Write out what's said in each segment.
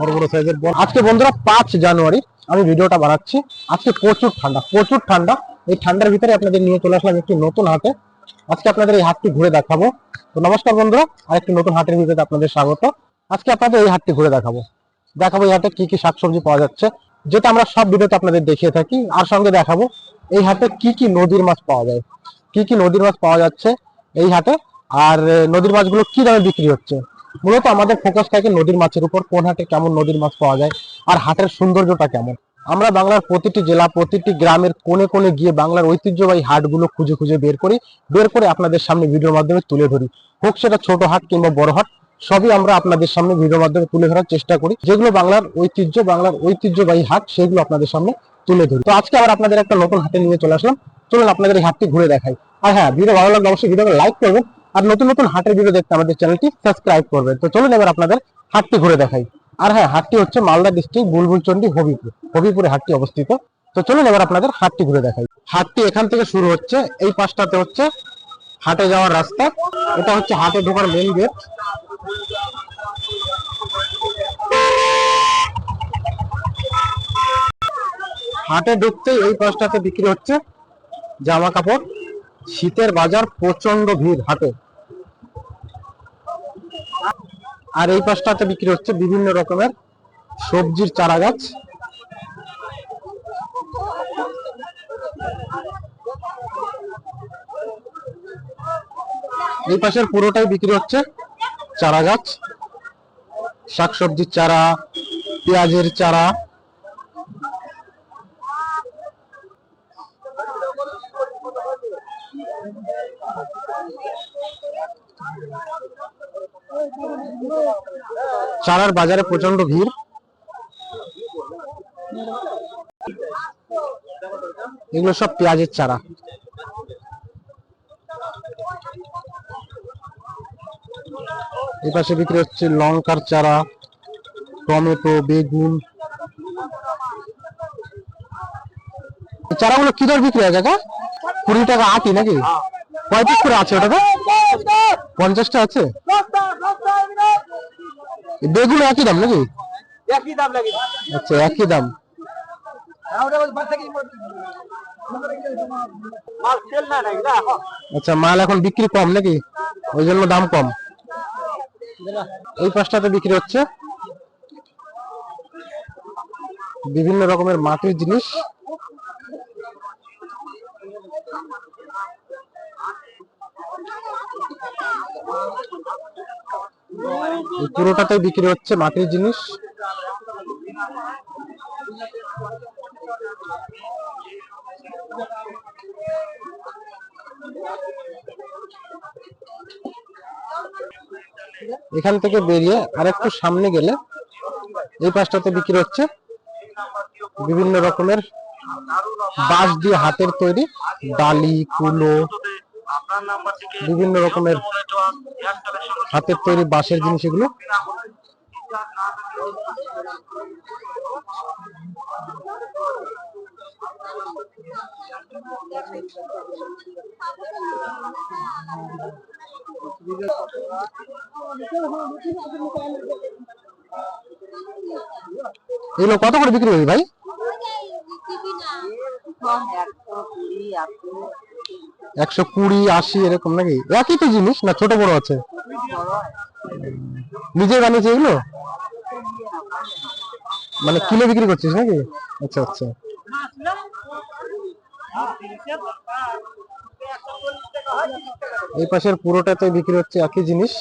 বড় বড় সাইজের বল। আজকে বন্ধুরা 5 জানুয়ারি আমি ভিডিওটা বানাচ্ছি। আজকে প্রচুর ঠান্ডা। এই ঠান্ডার ভিতরে আপনাদের নিয়ে চলে আসলাম একটি নতুন হাটে। আজকে আপনাদের এই হাটটি ঘুরে দেখাবো। তো নমস্কার বন্ধুরা, আরেকটি নতুন হাটের ভিডিওতে আপনাদের স্বাগত। আজকে আপনাদের এই হাটটি ঘুরে দেখাবো এই হাটে কি কি শাকসবজি পাওয়া যাচ্ছে, যেটা আমরা সব ভিডিওতে আপনাদের দেখিয়ে থাকি। আর সঙ্গে দেখাবো এই হাটে কি কি নদীর মাছ পাওয়া যায়, কি কি নদীর মাছ পাওয়া যাচ্ছে এই হাটে, আর নদীর মাছগুলো কি দামে বিক্রি হচ্ছে। মূলত আমাদের ফোকাস থাকে নদীর মাছের উপর, কোন হাটে কেমন নদীর মাছ পাওয়া যায় আর হাটের সৌন্দর্যটা কেমন। আমরা বাংলার প্রতিটি জেলা, প্রতিটি গ্রামের কোণে কোণে গিয়ে বাংলার ঐতিহ্যবাহী হাটগুলো খুঁজে খুঁজে বের করে আপনাদের সামনে ভিডিওর মাধ্যমে তুলে ধরি। হোক সেটা ছোট হাট কিংবা বড় হাট, সবই আমরা আপনাদের সামনে ভিডিওর মাধ্যমে তুলে ধরার চেষ্টা করি। যেগুলো বাংলার ঐতিহ্যবাহী হাট, সেগুলো আপনাদের সামনে তুলে ধরি। তো আজকে আবার আপনাদের একটা নতুন হাটে নিয়ে চলে আসলাম। চলুন আপনাদের এই হাটটি ঘুরে দেখাই। আর হ্যাঁ, ভিডিও ভালো লাগলে অবশ্যই ভিডিওকে লাইক করবেন, আর নতুন নতুন হাটের ভিডিও দেখতে আমাদের চ্যানেলটি সাবস্ক্রাইব করবেন। তো চলুন এবার আপনাদের হাটটি ঘুরে দেখাই। আর হ্যাঁ, হাটটি হচ্ছে মালদা ডিস্ট্রিক্ট বুলবুলচন্ডী হবিপুরে হাটটি অবস্থিত। তো চলুন এবার আপনাদের হাটটি ঘুরে দেখাই। হাটটি এখান থেকে শুরু হচ্ছে, এই পাশটাতে হচ্ছে হাটে যাওয়ার রাস্তা। এটা হচ্ছে হাটে ঢোকার মেইন গেট। হাটে ঢুকতে এই পাশটাতে বিক্রি হচ্ছে জামা কাপড়। শীতের বাজার, প্রচন্ড ভিড় হাটে। আর এই পাশটাতে বিক্রি হচ্ছে বিভিন্ন রকমের সবজির চারা গাছ। এই পাশের পুরোটাই বিক্রি হচ্ছে চারা গাছ, শাকসবজির চারা, পেঁয়াজের চারা। চারার বাজারে প্রচন্ড ভিড়। এগুলো সব পেঁয়াজের চারা। এই পাশে বিক্রি হচ্ছে লঙ্কার চারা, টমেটো, বেগুন। চারাগুলো কি দর বিক্রি হয় কাকা? 20 টাকা আটি নাকি? কয় পিস করে আছে ওটাতে? 50টা আছে। বেগুন একই দাম নাকি? আচ্ছা, একই দাম। আচ্ছা, মাল এখন বিক্রি কম নাকি, ওই জন্য দাম কম। এই পাশটাতে বিক্রি হচ্ছে বিভিন্ন রকমের মাটির জিনিস। পুরোটাতে বিক্রি হচ্ছে মাটির জিনিস। এখান থেকে বেরিয়ে আরেকটু সামনে গেলে এই পাশটাতে বিক্রি হচ্ছে বিভিন্ন রকমের বাঁশ দিয়ে হাতের তৈরি ডালি, কুলো, বিভিন্ন রকমের হাতের তৈরি বাঁশের জিনিস এগুলো। এগুলো কত করে বিক্রি হবে ভাই? 120, 80 এরকম নাকি? একই তো জিনিস না, ছোট বড় আছে? নিজে বানিয়েছে এগুলো, মানে কিলো বিক্রি করছিস নাকি? আচ্ছা আচ্ছা। এই পাশের পুরোটাতে বিক্রি হচ্ছে একই জিনিস।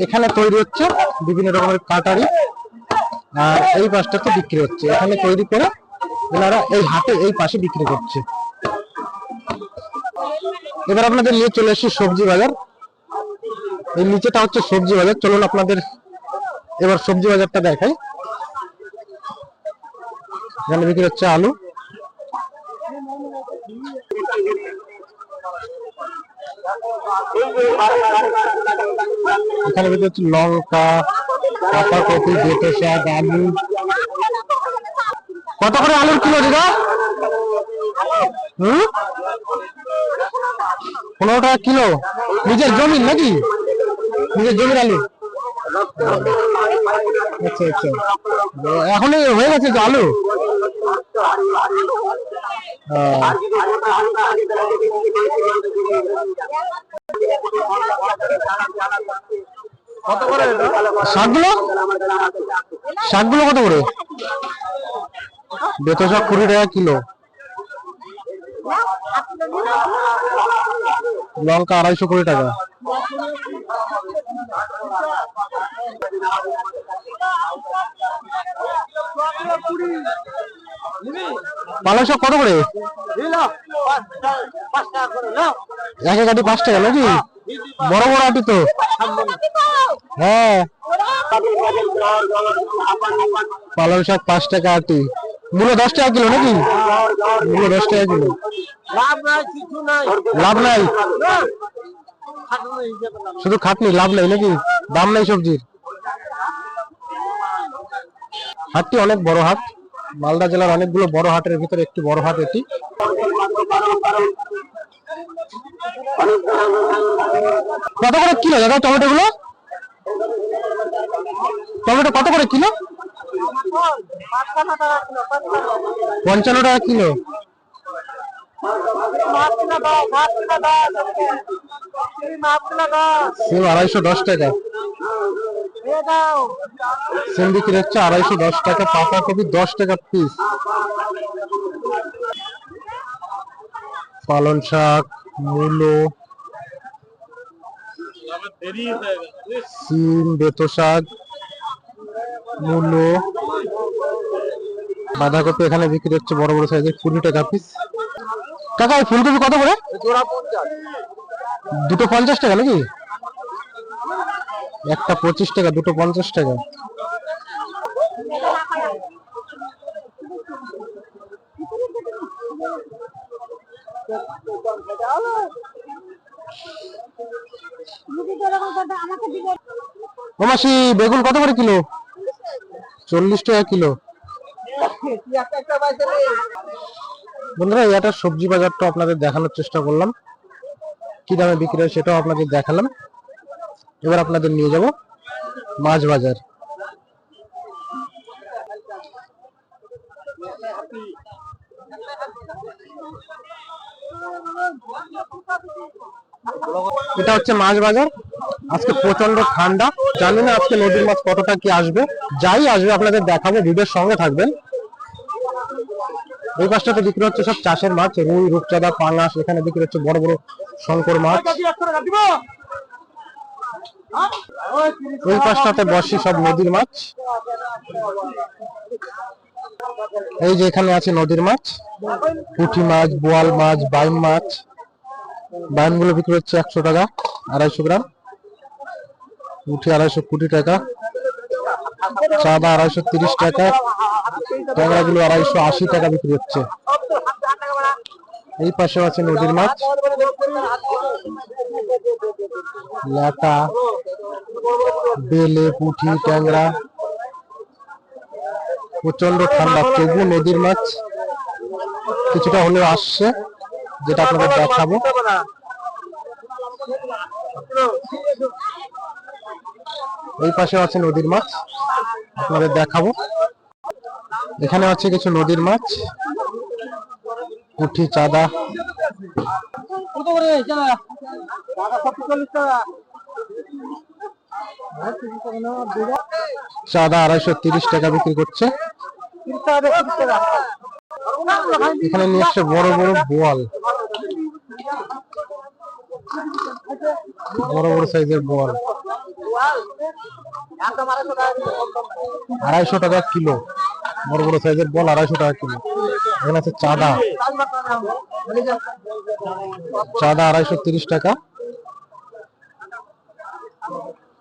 এখানে তৈরি হচ্ছে বিভিন্ন রকমের কাটারি, আর এই পাশটাতে বিক্রি হচ্ছে। এখানে তৈরি করে ওনারা এই হাটে এই পাশে বিক্রি করছে। এবার আপনাদের নিয়ে চলে এসেছি সবজি বাজার। এই নিচেটা হচ্ছে সবজি বাজার। চলুন আপনাদের এবার সবজি বাজারটা দেখাই। এখানে বিক্রি হচ্ছে আলু। এখানে বিক্রি হচ্ছে লঙ্কা, পাতাকপি, বেটে শাক, আলু। কত করে আলুর কিলো দিদা? 15 টাকা কিলো। নিজের জমির নাকি? নিজের জমির আলু? আচ্ছা আচ্ছা, এখনই হয়ে গেছে তো আলু? শাকগুলো শাকগুলো কত করে? বেতো শাক 20 টাকা কিলো। লঙ্কা 220 টাকা। পালং শাক কত করে? এক এক আটি 5 টাকা নাকি? বড় বড় আটি তো। হ্যাঁ, পালং শাক 5 টাকা আটি। মূলো 10 টাকা কিলো নাকি? মূলো 10 টাকা কিলো। লাভ নাই, শুধু খাটনি, লাভ নাই নাকি? দাম নাই সবজির। হাটটি অনেক বড় হাট, মালদা জেলার অনেকগুলো বড় হাটের ভিতরে একটি বড় হাট এটি। কত করে কিলো দাদা টমেটো গুলো? টমেটো কত করে কিলো? 55 টাকা কিলো। সিম 210 টাকা। সিম বিক্রি হচ্ছে 210 টাকা। পাতাকপি 10 টাকা পিস। পালং শাক, মূলো, সিম, বেতো শাক, মূলো, বাঁধাকপি এখানে বিক্রি হচ্ছে বড় বড় সাইজের 20 টাকা পিস। কাকা এই ফুলকপি কত করে? দুটো 50 টাকা নাকি? একটা 25 টাকা, দুটো 50 টাকা। ও মাসি বেগুন কত করে কিলো? 40 টাকা কিলো। বন্ধুরা, এটা সবজি বাজারটা আপনাদের দেখানোর চেষ্টা করলাম, কি দামে বিক্রি হয় সেটাও আপনাদের দেখালাম। এবার আপনাদের নিয়ে যাব মাছ বাজার। এটা হচ্ছে মাছ বাজার। আজকে প্রচন্ড ঠান্ডা, জানি না আজকে নদীর মাছ কতটা কি আসবে। যাই আসবে আপনাদের দেখাবো, ভিডিওর সঙ্গে থাকবেন। এই পাশটাতে বিক্রি হচ্ছে সব চাষের মাছ, রুই, রূপচাঁদা, পাঙাশ। এখানে বিক্রি হচ্ছে বড় বড় শঙ্কর মাছ। এই পাশটাতে বসি সব নদীর মাছ। এই যে এখানে আছে নদীর মাছ, পুঁটি মাছ, বোয়াল মাছ, বাইম মাছ। বাইম গুলো বিক্রি হচ্ছে 100 টাকা 250 গ্রাম। পুঁটি 220 টাকা। চাঁদা 230 টাকা। ট্যাংরা গুলো 280 টাকা বিক্রি হচ্ছে। এই পাশে আছে নদীর মাছ, ল্যাটা, বেলে, পুঁটি, ট্যাংরা। প্রচন্ড ঠান্ডা, তবু নদীর মাছ কিছুটা হলেও আসছে, যেটা আপনাদের দেখাবো। এই পাশে আছে নদীর মাছ, আপনাদের দেখাবো। এখানে আছে কিছু নদীর মাছ, পুঁটি, চাঁদা। চাঁদা 230 টাকা বিক্রি করছে। এখানে নিয়ে এসছে বড় বড় বোয়াল, বড় বড় সাইজের বোয়াল। 250 টাকা কিলো। বড় বড় সাইজের বোয়াল 250 টাকা কিলো। এখানে আছে চাঁদা, চাঁদা 230 টাকা।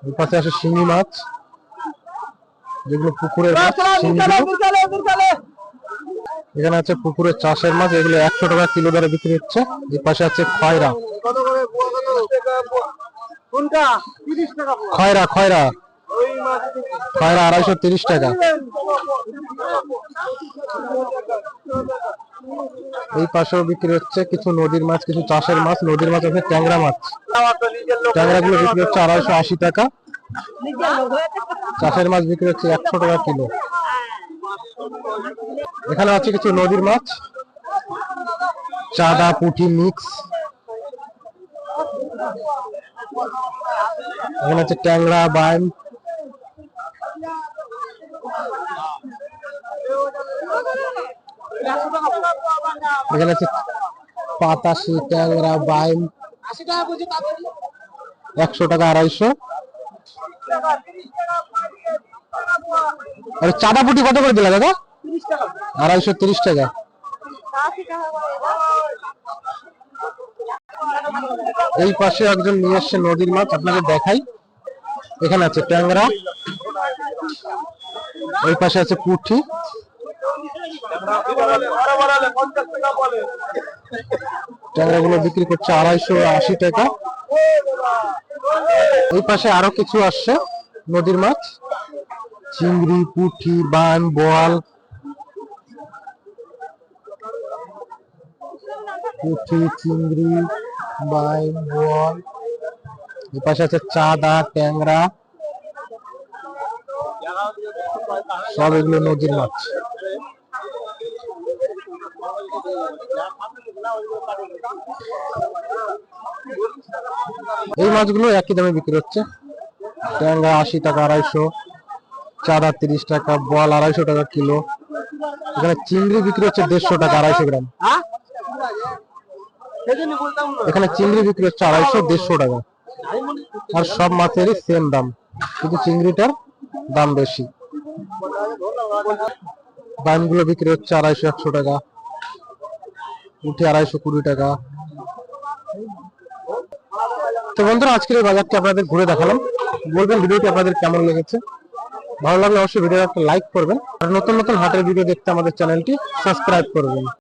এই পাশে আছে শিঙি মাছ, যেগুলো পুকুরের মাছ। এখানে আছে পুকুরের চাষের মাছ, এগুলো 100 টাকা কিলো দরে বিক্রি হচ্ছে। এই পাশে আছে খয়রা, খয়রা খয়রা খয়রা 230 টাকা। এই পাশেও বিক্রি হচ্ছে কিছু নদীর মাছ, কিছু চাষের মাছ। নদীর মাছ আছে ট্যাংরা মাছ, ট্যাংরা গুলো বিক্রি হচ্ছে 280 টাকা। চাষের মাছ বিক্রি হচ্ছে 100 টাকা কিলো। এখানে আছে কিছু নদীর মাছ, চাঁদা পুঁটি মিক্স। এখানে আছে ট্যাংরা বাইম। এখানে আছে পাতাশি, ট্যাংরা বাইম 100 টাকা 250। আর চাঁদা পুঁটি কত করে দিলা দাদা? 230 টাকা। এই পাশে একজন নিয়ে এসছে নদীর মাছ, আপনাদের দেখাই। এখানে আছে ট্যাংরা, ওই পাশে আছে পুঁটি। ট্যাংরা গুলো বিক্রি করছে 280 টাকা। এই পাশে আরো কিছু আসছে নদীর মাছ, চিংড়ি, পুঁটি, বান, বোয়াল, পুঁটি, চিংড়ি, বাইম, বোয়াল। এই পাশে আছে চাঁদা, ট্যাংরা, সব এগুলো নদীর মাছ। এই মাছগুলো একই দামে বিক্রি হচ্ছে। ট্যাংরা 80 টাকা 250, চাঁদা 30 টাকা, বোয়াল 250 টাকা কিলো। এখানে চিংড়ি বিক্রি হচ্ছে 150 টাকা 250 গ্রাম। এখানে চিংড়ি বিক্রি হচ্ছে 250, 150 টাকা। আর সব মাছেরই সেম দাম, কিন্তু চিংড়িটার দাম বেশি। বাইমগুলো বিক্রি হচ্ছে 250, 100 টাকা। উঠে 220 টাকা। তো বন্ধুরা, আজকের এই বাজারটি আপনাদের ঘুরে দেখালাম। বলবেন ভিডিওটি আপনাদের কেমন লেগেছে। ভালো লাগলে অবশ্যই ভিডিওটা একটা লাইক করবেন, আর নতুন নতুন হাটের ভিডিও দেখতে আমাদের চ্যানেলটি সাবস্ক্রাইব করবেন।